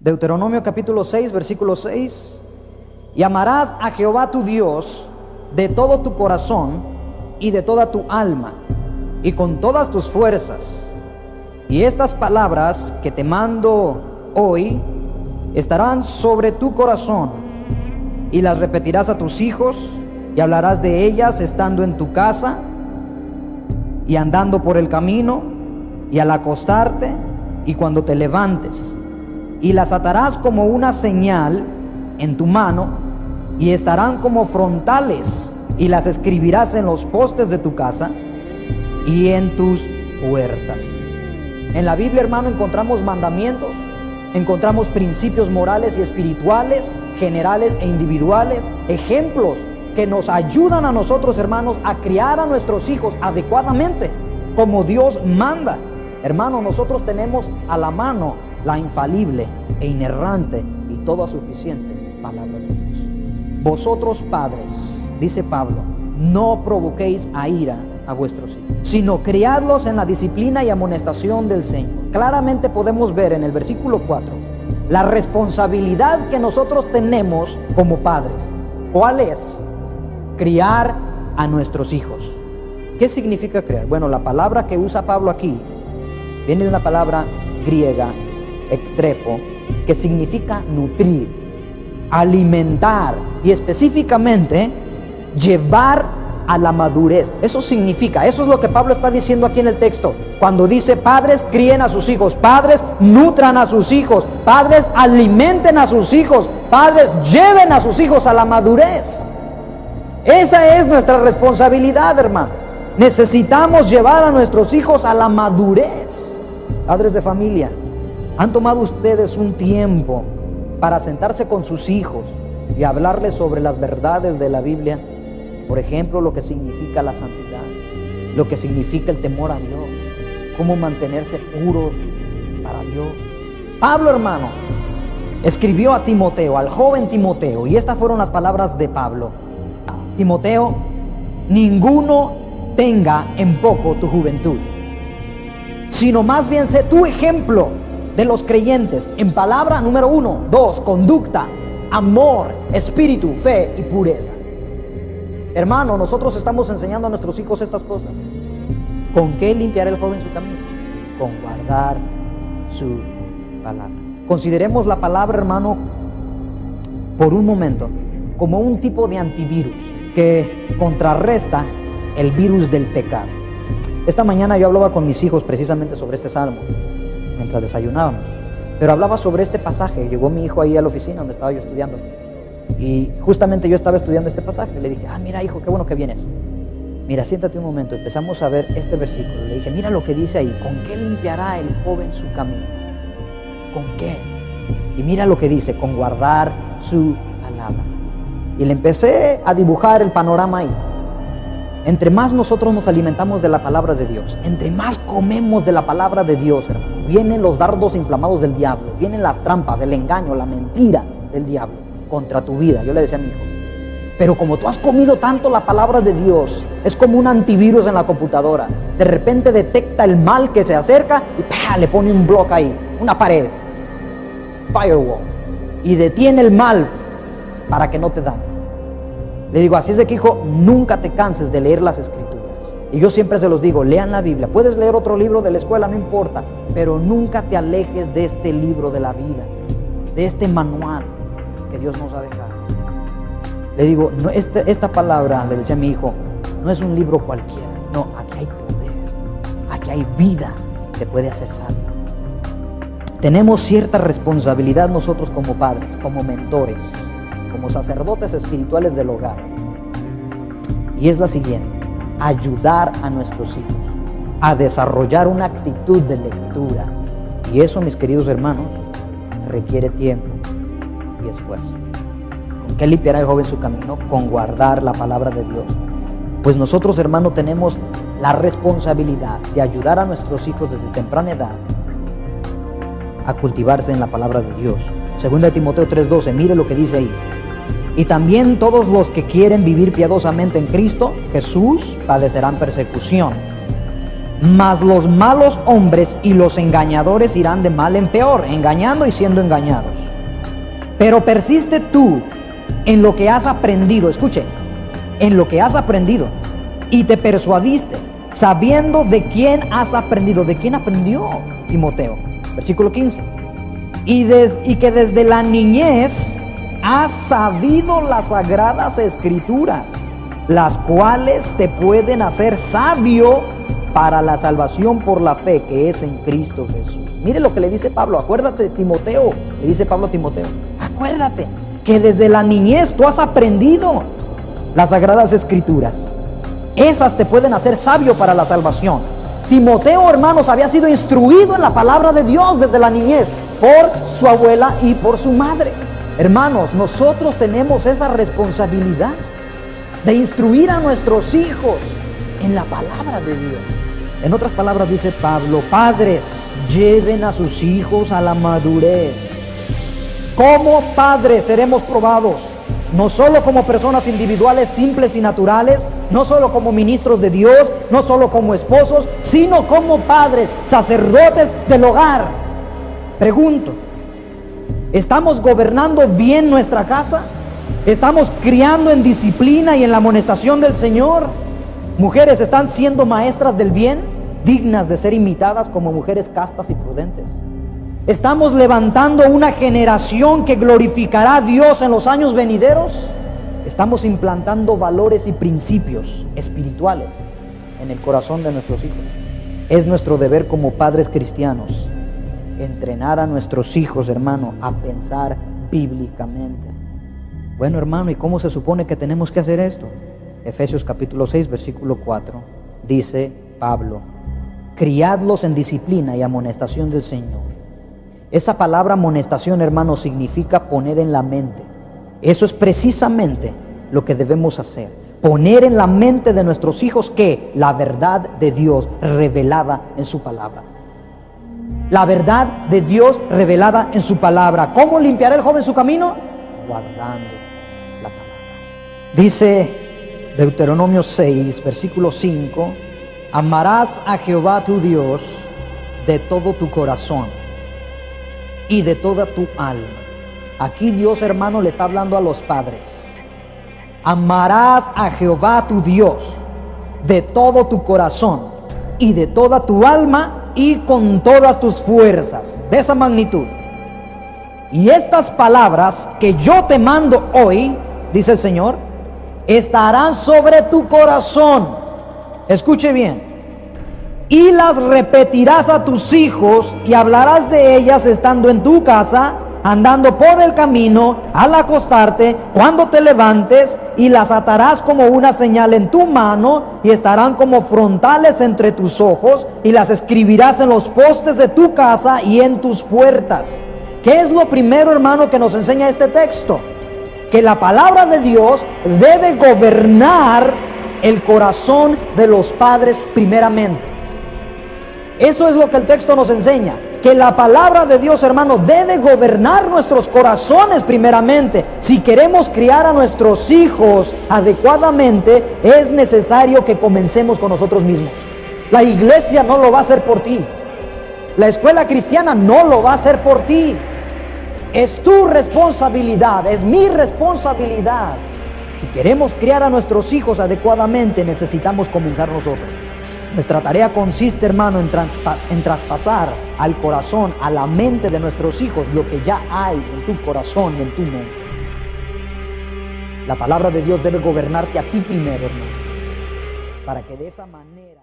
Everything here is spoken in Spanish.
Deuteronomio capítulo 6, versículo 6. Y amarás a Jehová tu Dios de todo tu corazón y de toda tu alma y con todas tus fuerzas. Y estas palabras que te mando hoy estarán sobre tu corazón, y las repetirás a tus hijos, y hablarás de ellas estando en tu casa y andando por el camino y al acostarte y cuando te levantes, y las atarás como una señal en tu mano, y estarán como frontales, y las escribirás en los postes de tu casa y en tus puertas. En la Biblia, hermano, encontramos mandamientos, encontramos principios morales y espirituales, generales e individuales, ejemplos que nos ayudan a nosotros, hermanos, a criar a nuestros hijos adecuadamente, como Dios manda. Hermano, nosotros tenemos a la mano la infalible e inerrante y toda suficiente palabra de Dios. Vosotros, padres, dice Pablo, no provoquéis a ira a vuestros hijos, sino criadlos en la disciplina y amonestación del Señor. Claramente podemos ver en el versículo 4 la responsabilidad que nosotros tenemos como padres. ¿Cuál es? Criar a nuestros hijos. ¿Qué significa criar? Bueno, la palabra que usa Pablo aquí viene de una palabra griega, ektrefo, que significa nutrir, alimentar y específicamente llevar a la madurez. Eso significa, eso es lo que Pablo está diciendo aquí en el texto, cuando dice: padres, críen a sus hijos, padres, nutran a sus hijos, padres, alimenten a sus hijos, padres, lleven a sus hijos a la madurez. Esa es nuestra responsabilidad, hermano. Necesitamos llevar a nuestros hijos a la madurez. Padres de familia, ¿han tomado ustedes un tiempo para sentarse con sus hijos y hablarles sobre las verdades de la Biblia? Por ejemplo, lo que significa la santidad, lo que significa el temor a Dios, cómo mantenerse puro para Dios. Pablo, hermano, escribió a Timoteo, al joven Timoteo, y estas fueron las palabras de Pablo: Timoteo, ninguno tenga en poco tu juventud, sino más bien sé tu ejemplo de los creyentes en palabra, número 1, 2, conducta, amor, espíritu, fe y pureza. Hermano, nosotros estamos enseñando a nuestros hijos estas cosas. ¿Con qué limpiará el joven su camino? Con guardar su palabra. Consideremos la palabra, hermano, por un momento como un tipo de antivirus que contrarresta el virus del pecado. Esta mañana yo hablaba con mis hijos precisamente sobre este salmo mientras desayunábamos, pero hablaba sobre este pasaje. Llegó mi hijo ahí a la oficina donde estaba yo estudiando, y justamente yo estaba estudiando este pasaje. Le dije: mira, hijo, qué bueno que vienes. Mira, siéntate un momento. Empezamos a ver este versículo. Le dije: mira lo que dice ahí. ¿Con qué limpiará el joven su camino? ¿Con qué? Y mira lo que dice: con guardar su palabra. Y le empecé a dibujar el panorama ahí. Entre más nosotros nos alimentamos de la palabra de Dios, entre más comemos de la palabra de Dios, hermano, vienen los dardos inflamados del diablo, vienen las trampas, el engaño, la mentira del diablo contra tu vida. Yo le decía a mi hijo: pero como tú has comido tanto la palabra de Dios, es como un antivirus en la computadora. De repente detecta el mal que se acerca y ¡pah!, le pone un bloque ahí, una pared, firewall, y detiene el mal para que no te dañe. Le digo: así es de que, hijo, nunca te canses de leer las escrituras. Y yo siempre se los digo: lean la Biblia. Puedes leer otro libro de la escuela, no importa, pero nunca te alejes de este libro de la vida, de este manual que Dios nos ha dejado. Le digo: no, esta palabra, le decía a mi hijo, no es un libro cualquiera. No, aquí hay poder, aquí hay vida que puede hacer sabio. Tenemos cierta responsabilidad nosotros como padres, como mentores, como sacerdotes espirituales del hogar, y es la siguiente: ayudar a nuestros hijos a desarrollar una actitud de lectura. Y eso, mis queridos hermanos, requiere tiempo y esfuerzo. ¿Con qué limpiará el joven su camino? Con guardar la palabra de Dios. Pues nosotros, hermanos, tenemos la responsabilidad de ayudar a nuestros hijos desde temprana edad a cultivarse en la palabra de Dios. 2 Timoteo 3:12, mire lo que dice ahí: y también todos los que quieren vivir piadosamente en Cristo Jesús padecerán persecución. Mas los malos hombres y los engañadores irán de mal en peor, engañando y siendo engañados. Pero persiste tú en lo que has aprendido, escuchen, en lo que has aprendido, y te persuadiste, sabiendo de quién has aprendido. ¿De quién aprendió Timoteo? Versículo 15. Y que desde la niñez has sabido las sagradas escrituras, las cuales te pueden hacer sabio para la salvación por la fe que es en Cristo Jesús. Mire lo que le dice Pablo. Acuérdate, Timoteo, le dice Pablo a Timoteo, acuérdate que desde la niñez tú has aprendido las sagradas escrituras. Esas te pueden hacer sabio para la salvación. Timoteo, hermanos, había sido instruido en la palabra de Dios desde la niñez por su abuela y por su madre. Hermanos, nosotros tenemos esa responsabilidad de instruir a nuestros hijos en la palabra de Dios. En otras palabras dice Pablo, padres, lleven a sus hijos a la madurez. Como padres seremos probados, no solo como personas individuales simples y naturales, no solo como ministros de Dios, no solo como esposos, sino como padres, sacerdotes del hogar. Pregunto, ¿estamos gobernando bien nuestra casa? ¿Estamos criando en disciplina y en la amonestación del Señor? Mujeres, ¿están siendo maestras del bien, dignas de ser imitadas como mujeres castas y prudentes? ¿Estamos levantando una generación que glorificará a Dios en los años venideros? ¿Estamos implantando valores y principios espirituales en el corazón de nuestros hijos? Es nuestro deber como padres cristianos entrenar a nuestros hijos, hermano, a pensar bíblicamente. Bueno, hermano, ¿y cómo se supone que tenemos que hacer esto? Efesios capítulo 6, versículo 4, dice Pablo, criadlos en disciplina y amonestación del Señor. Esa palabra amonestación, hermano, significa poner en la mente. Eso es precisamente lo que debemos hacer. Poner en la mente de nuestros hijos que la verdad de Dios revelada en su palabra. La verdad de Dios revelada en su palabra. ¿Cómo limpiará el joven su camino? Guardando la palabra. Dice Deuteronomio 6, versículo 5, amarás a Jehová tu Dios de todo tu corazón y de toda tu alma. Aquí Dios, hermano, le está hablando a los padres. Amarás a Jehová tu Dios de todo tu corazón y de toda tu alma y con todas tus fuerzas. De esa magnitud. Y estas palabras que yo te mando hoy, dice el Señor, estarán sobre tu corazón. Escuche bien. Y las repetirás a tus hijos y hablarás de ellas estando en tu casa, andando por el camino, al acostarte, cuando te levantes, y las atarás como una señal en tu mano y estarán como frontales entre tus ojos, y las escribirás en los postes de tu casa y en tus puertas. ¿Qué es lo primero, hermano, que nos enseña este texto? Que la palabra de Dios debe gobernar el corazón de los padres primeramente. Eso es lo que el texto nos enseña, que la palabra de Dios, hermano, debe gobernar nuestros corazones primeramente. Si queremos criar a nuestros hijos adecuadamente, es necesario que comencemos con nosotros mismos. La iglesia no lo va a hacer por ti. La escuela cristiana no lo va a hacer por ti. Es tu responsabilidad, es mi responsabilidad. Si queremos criar a nuestros hijos adecuadamente, necesitamos comenzar nosotros. Nuestra tarea consiste, hermano, en traspasar al corazón, a la mente de nuestros hijos, lo que ya hay en tu corazón y en tu mente. La palabra de Dios debe gobernarte a ti primero, hermano, para que de esa manera